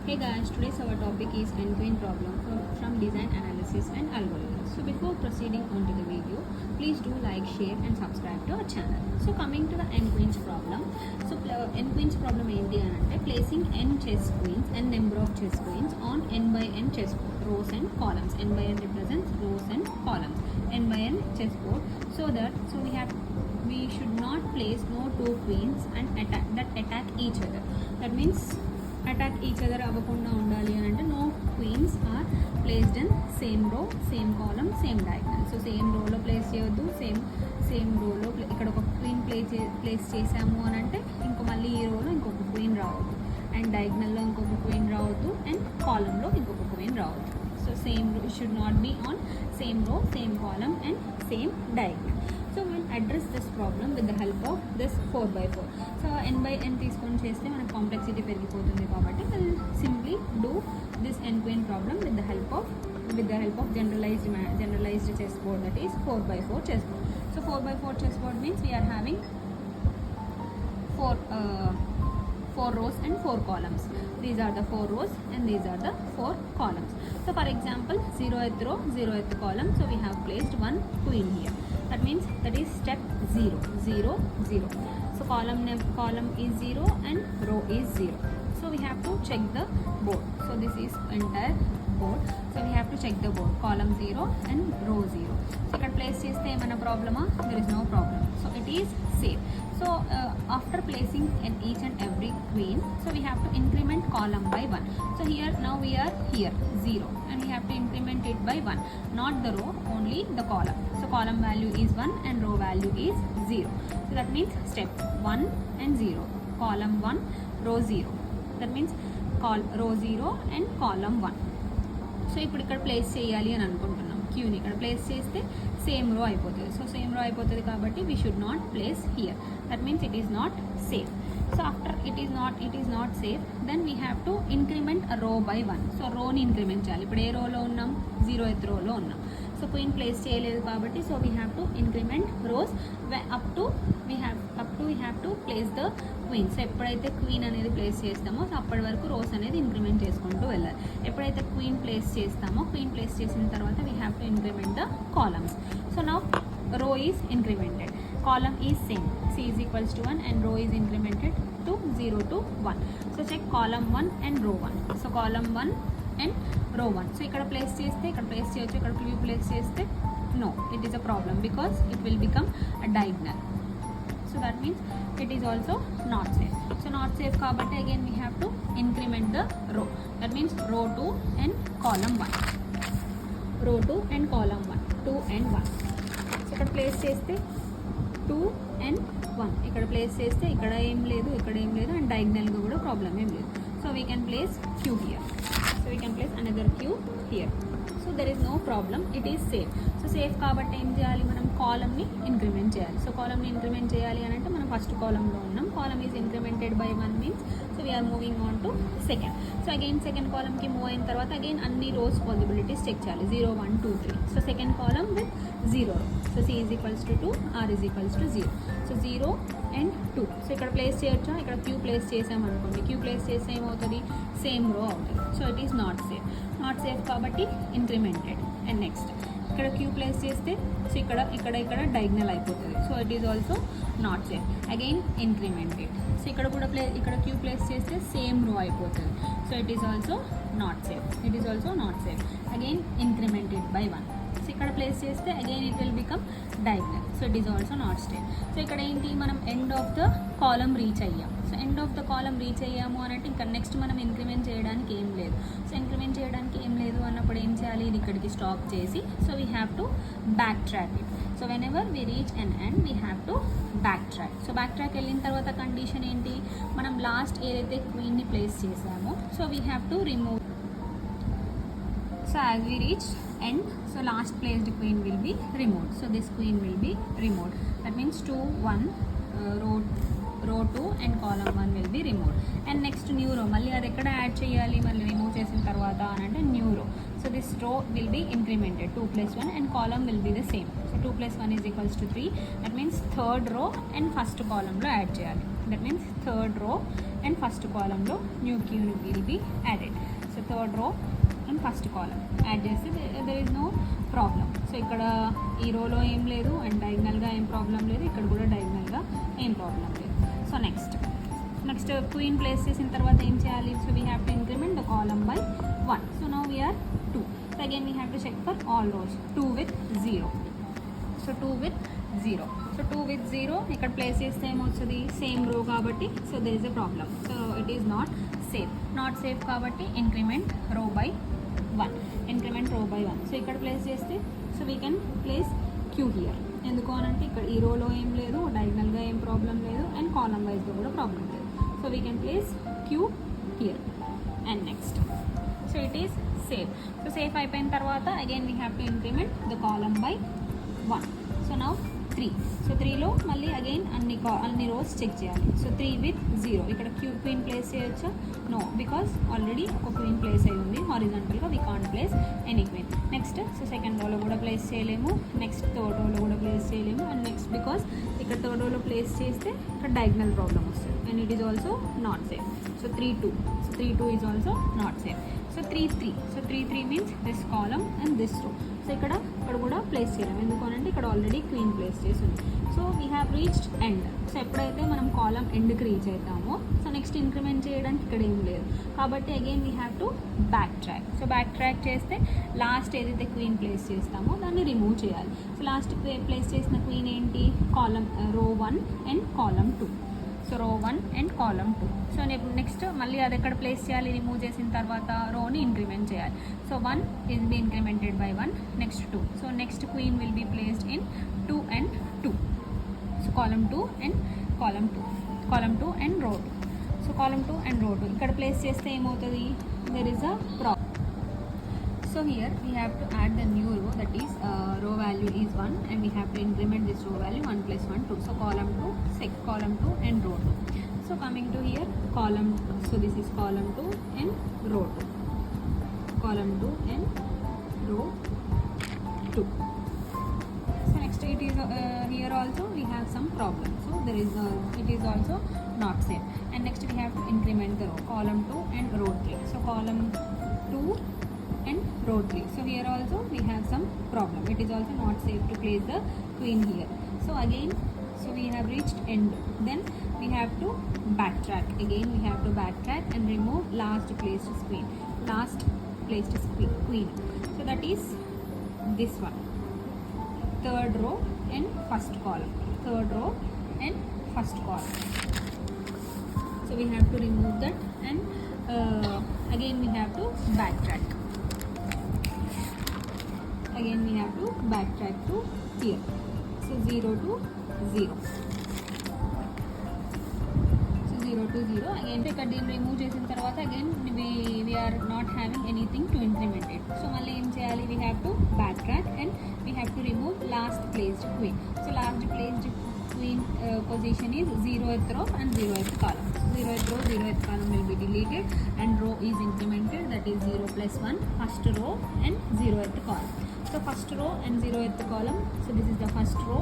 Hey guys, today's our topic is n-queen problem from design analysis and algorithms. So before proceeding on to the video, please do like, share and subscribe to our channel. So coming to the n-queens problem. So n-queens problem enti ante placing n chess queens and number of chess queens on n by n chessboard, rows and columns. N by n represents rows and columns. N by n chessboard. We should not place no two queens and attack each other. That means attack each other అవ్వకుండా ఉండాలి అని అంటే no queens are placed in same row, same column, same diagonal. So same రోలో place చేయొద్దు, same రోలో ఇక్కడ ఒక queen place చేసాము అని అంటే మళ్ళీ ఈ రోలో ఇంకొక క్వీన్ రావద్దు, అండ్ డయాగ్నల్లో ఇంకొక క్వీన్ రావద్దు, అండ్ కాలంలో ఇంకొక క్వీన్ రావద్దు. So same should not be on same row, same column and same diagonal. So we'll address this problem with the help of this 4x4. So n by n తీసుకొని చేస్తే మనకు complexity పెరిగిపోతుంది కాబట్టి we'll simply do this n-queen problem with the help of generalized chessboard, that is 4x4 chessboard. So 4x4 chessboard means we are having four rows and 4 columns. These are the 4 rows and these are the 4 columns. So for example, 0th row, 0th column, so we have placed one queen here. That means that is step 0, 0, 0. So column is 0 and row is 0. So we have to check the board. So this is entire board. So we have to check the board. Column 0 and row 0. So ఇక్కడ place చేస్తే ఏమైనా ప్రాబ్లమా? There is no problem. So it is safe. So after placing each and every queen, so we have to increment column by 1. So now we are here 0 and we have to increment it by 1, not the row, only the column. So column value is 1 and row value is 0. So that means step 1 and 0, column 1, row 0. That means row 0 and column 1. So ఇప్పుడు ఇక్కడ place చేయాలి అని అనుకుంటున్నాం, క్యూని ఇక్కడ place చేస్తే same row అయిపోతుంది. So same row అయిపోతుంది కాబట్టి we should not place here. That means it is not safe. So after it is not safe, then we have to increment row by 1. So రోని increment చేయాలి. ఇప్పుడు ఏ రోలో ఉన్నాం? 0th రోలో ఉన్నాం. సో క్వీన్ ప్లేస్ చేయలేదు కాబట్టి so we have to increment rows up to we have to place the queen. So ఎప్పుడైతే క్వీన్ అనేది ప్లేస్ చేస్తామో సో అప్పటి వరకు రోస్ అనేది ఇంక్రిమెంట్ చేసుకుంటూ వెళ్ళాలి. ఎప్పుడైతే క్వీన్ ప్లేస్ చేస్తామో, క్వీన్ ప్లేస్ చేసిన తర్వాత we have to increment the columns. So now row is incremented, column is same, c is equals to 1 and row is incremented to 0 to 1. So check column 1 and row 1. So column 1 and row 1. So ఇక్కడ place చేస్తే ఇక్కడ place చేయొచ్చు, ఇక్కడ place చేస్తే no, it is a problem because it will become a diagonal. So that means it is also not safe. So not safe kabatti again we have to increment the row. That means row 2 and column 1. Row 2 and column 1, 2 and 1. So ఇక్కడ place చేస్తే 2 and 1. ఇక్కడ place చేస్తే ఇక్కడ ఏం లేదు, ఇక్కడ ఏం లేదు, అండ్ డయాగ్నల్గా కూడా ప్రాబ్లం ఏం లేదు. So we can place Q here. So we can place another Q here. So there is no problem, it is safe. So safe కాబట్టి ఏం చేయాలి? మనం కాలమ్ని ఇంక్రిమెంట్ చేయాలి. సో కాలమ్ని ఇంక్రిమెంట్ చేయాలి అని అంటే మనం ఫస్ట్ కాలంలో ఉన్నాం, column is incremented by 1 means so we're moving on to second. So again second కాలమ్కి మూవ్ అయిన తర్వాత అగైన్ అన్ని రోస్ పాసిబిలిటీస్ చెక్ చేయాలి. 0, 1, 2, 3. So second column with 0 row. So c is equals to 2, r is equals to 0. So 0 and 2. So ఇక్కడ place చేయొచ్చా? ఇక్కడ queue place చేసామనుకోండి, queue place చేస్తే ఏమవుతుంది? సేమ్ రో అవుతుంది. So it is not safe కాబట్టి ఇంక్రిమెంటెడ్. అండ్ నెక్స్ట్ ఇక్కడ క్యూ ప్లేస్ చేస్తే సో ఇక్కడ డయాగ్నల్ అయిపోతుంది. So it is also not safe. Again incremented. So ఇక్కడ కూడా ఇక్కడ క్యూ ప్లేస్ చేస్తే సేమ్ రో అయిపోతుంది. So it is also not safe. Again incremented by 1. So ఇక్కడ ప్లేస్ చేస్తే again it will become diagonal. So it is also not safe. So ఇక్కడ ఏంటి? మనం end of the column reach అయ్యాం. So end of the column reach అయ్యాము అని అంటే ఇంకా నెక్స్ట్ మనం ఇంక్రిమెంట్ చేయడానికి ఏం లేదు. సో ఇంక్రిమెంట్ చేయడానికి ఏం లేదు అన్నప్పుడు ఏం చేయాలి? ఇది ఇక్కడికి స్టాప్ చేసి so we have to back track it. So when ever we reach an end we have to backtrack. So back track వెళ్ళిన తర్వాత కండిషన్ ఏంటి? మనం లాస్ట్ ఏదైతే క్వీన్ని ప్లేస్ చేసామో so we have to remove. So as we reach end, so last placed queen will be removed. So this queen will be removed. That means 2, 1, row 2 and column 1 will be removed. And next new row, మళ్ళీ అది ఎక్కడ add చేయాలి? మళ్ళీ remove చేసిన తర్వాత అని అంటే new రో. సో దిస్ రో will be incremented 2 + 1 and column will be the same. So 2 + 1 is equals to 3. That means third row and first column లో యాడ్ చేయాలి. That means third row and first column లో new queen will be added. So third row and first column add చేస్తే there is no problem. So ఇక్కడ ఈ రోలో ఏం లేదు and డయాగ్నల్గా ఏం ప్రాబ్లం లేదు, ఇక్కడ కూడా డయాగ్నల్గా ఏం ప్రాబ్లం లేదు. సో నెక్స్ట్ క్వీన్ ప్లేస్ చేసిన తర్వాత ఏం చేయాలి? So we have to increment the column by 1. So now we are 2. So again we have to check for all rows 2 with 0. So 2 with 0. So 2 with 0 ఇక్కడ ప్లేస్ చేస్తే ఏమవుతుంది? Same row కాబట్టి so there is a problem. So it is not safe కాబట్టి increment row by 1. So ఇక్కడ place చేస్తే so we can place Q here. ఎందుకు అనంటే ఇక్కడ ఈ రోలో ఏం లేదు, డయాగ్నల్గా ఏం ప్రాబ్లం లేదు అండ్ కాలమ్ వైజ్లో కూడా ప్రాబ్లం లేదు. So we can place Q here and next. So it is safe. So safe అయిపోయిన తర్వాత again we have to increment the column by 1. So now 3. So 3లో మళ్ళీ అగైన్ అన్ని రోస్ చెక్ చేయాలి. So 3 with 0. ఇక్కడ queen place చేయొచ్చా? No, because already ఒక queen place అయి ఉంది హారిజాంటల్గా. We can't place any queen. Next so second రోలో కూడా ప్లేస్ చేయలేము, నెక్స్ట్ థర్డ్ రోలో కూడా ప్లేస్ చేయలేము అండ్ నెక్స్ట్ బికాస్ ఇక్కడ థర్డ్ రోలో ప్లేస్ చేస్తే ఇక్కడ డయాగ్నల్ ప్రాబ్లమ్ వస్తుంది and it is also not safe. So 3-2. So 3-2 is also not safe. So 3-3. So 3-3 means this column and this రో. సో ఇక్కడ కూడా ప్లేస్ చేయలేము, ఎందుకు అంటే ఇక్కడ ఆల్రెడీ క్వీన్ ప్లేస్ చేసి ఉంది. So we have reached end. So ఎప్పుడైతే మనం కాలమ్ ఎండ్కి రీచ్ అవుతామో సో నెక్స్ట్ ఇంక్రిమెంట్ చేయడానికి ఇక్కడ ఏం లేదు కాబట్టి again we have to backtrack. So backtrack చేస్తే లాస్ట్ ఏదైతే క్వీన్ ప్లేస్ చేస్తామో దాన్ని రిమూవ్ చేయాలి. సో లాస్ట్ ప్లేస్ చేసిన క్వీన్ ఏంటి? Column row 1 and column 2. So రో 1 అండ్ కాలమ్ 2. సో నెక్స్ట్ మళ్ళీ అది ఎక్కడ ప్లేస్ చేయాలి? రిమూవ్ చేసిన తర్వాత రోని ఇంక్రిమెంట్ చేయాలి. So 1 is be incremented by 1, next 2. So next queen will be placed in 2 and 2. So column 2 and రో 2. సో కాలమ్ 2 and రో 2 ఇక్కడ ప్లేస్ చేస్తే ఏమవుతుంది? There is a problem. So here we have to add the new row, that is row value is 1 and we have to increment this row value 1 plus 1 2. So column 2 and row 2. So coming to here column, so this is column 2 and row 2. Column 2 and row 2. So next it is here also we have some problem. So there is it is also not same. And next we have to increment the row, column 2 and row 3. So column 2 and row 3. So here also we have some problem. It is also not safe to place the queen here. So again, so we have reached end. Then we have to backtrack. Again we have to backtrack and remove last placed queen. So that is this one. Third row and first column. So we have to remove that and again we have to backtrack. Again we have to backtrack to here. So 0 to 0. So 0 to 0. Again ఇక్కడ దీన్ని remove చేసిన తర్వాత again we are not having anything to increment it. So మళ్ళీ ఏం చేయాలి? We have to backtrack and we have to remove last placed queen. So last placed queen position is 0th row and 0th column. 0th row, 0th column will be deleted and row is incremented, that is 0 plus 1, first row and 0th column. So first row and 0th column. So this is the first row,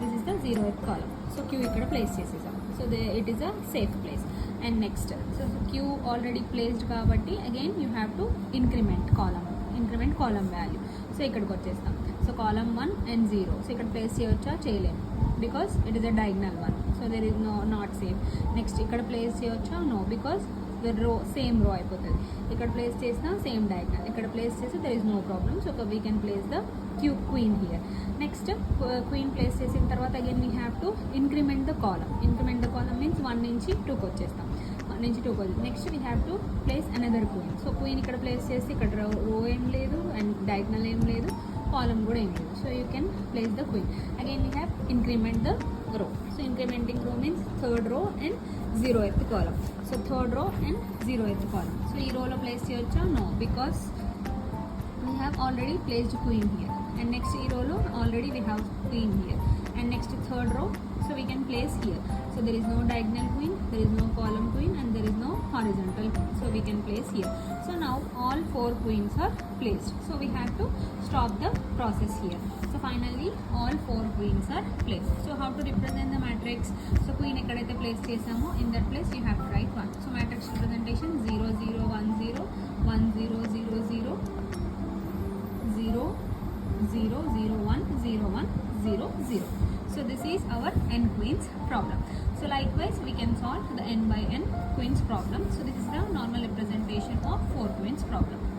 this is the 0th column. So Q ikkada place chesesam. So it is a safe place. And next, so Q already placed kabatti again you have to increment column value. So ikkadiki vachestam. So column 1 and 0. So ikkada place cheyocha cheyalem because it is a diagonal one. So there is not safe. Next ikkada place cheyocha? No, because the row same row అయిపోతుంది. ఇక్కడ place చేసినా same diagonal, ఇక్కడ place చేస్తే there is no problem. So we can place the queen here. Next queen place చేసిన తర్వాత again we have to increment the column. Increment the column means 1 నుంచి 2కి వచ్చేస్తాం. 1 నుంచి 2కి వచ్చేస్తాం. Next we have to place another queen. So queen ఇక్కడ place చేస్తే ఇక్కడ రో ఏం లేదు అండ్ డయాగ్నల్ ఏం లేదు, కాలమ్ కూడా ఏం లేదు. So you can place the queen. Again we have increment the row. So incrementing row means third row and 0th column. So third row and 0th column. So ee row lo place cheyocha? No, because we have already placed queen here. And next ee row lo already we have queen here. And next third row, so we can place here. So there is no diagonal queen, there is no column queen and there is no horizontal queen. So we can place here. So now all 4 queens are placed. So we have to stop the process here. So finally all 4 queens are placed. So how to represent the matrix? So queen ekkadaithe place chesamo in that place you have to write 1. So matrix representation 0 0 1 0 0, 0, 1, 0, 1, 0, 0. So this is our n queens problem. So likewise we can solve the n by n queens problem. So this is the normal representation of 4 queens problem.